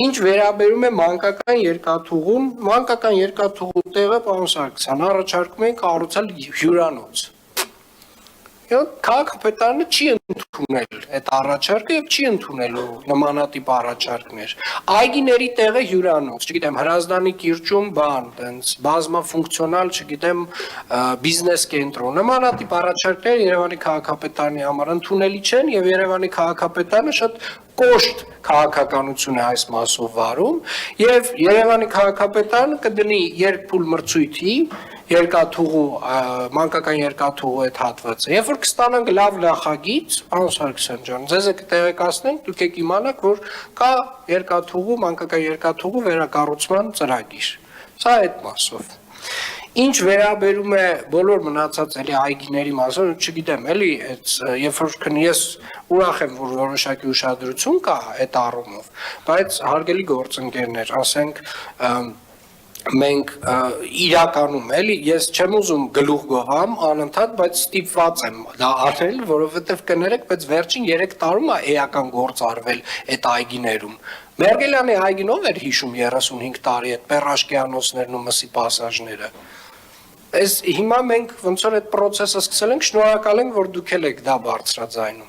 Ինչ վերաբերում է մանկական երկաթուղուն, մանկական երկաթուղու տեղը, պարոն Սարգսյան, առաջարկում են կառուցել հյուրանոց։ Քաղաքապետարանը չի ընդունել այդ առաջարկը եւ չի ընդունելու նմանատիպ առաջարկներ։ Այգիների տեղը հյուրանոց, չգիտեմ, Հրազդանի կիրճում բան, տենց բազմաֆունկցիոնալ, չգիտեմ, բիզնես կենտրոն։ Նմանատիպ առաջարկները Երևանի քաղաքապետարանի համար ընդունելի չեն եւ Երևանի քաղաքապետարանը շատ կոշտ քաղաքականություն է այս մասով վարում եւ Երևանի քաղաքապետարանը կդնի երկփուլ մրցույթի երկաթուղու մանկական երկաթուղու այդ հատվածը։ Երբ որ կստանանք լավ նախագիծ, պարոն Սարգսյան ջան, ձեզ կտեղեկացնենք, դուք եք իմանաք, որ կա երկաթուղու, մանկական երկաթուղու վերակառուցման ծրագիր։ Սա այդ մասով։ Ինչ վերաբերում է բոլոր մնացած էլի այգիների մասով, չգիտեմ, էլի այդ երբ որ ես ուրախ եմ, որ որոշակի ուշադրություն կա այդ առումով, բայց հարգելի գործընկերներ, ասենք մենք իրականում էլի ես չեմ ուզում գլուխ գողամ անընդհատ, բայց ստիպված եմ դա անել, որովհետև կներեք, բայց վերջին 3 տարում է էական գործ արվել այդ այգիներում։ Մերգելյանի այգին ով էր հիշում 35 տարի այդ Պերաշկյանոցներն ու Մսի պասաժները։ Այս հիմա մենք ոնց որ այդ process-ը սկսել ենք, շնորհակալ ենք, որ դուք եք դա բարձրաձայնում։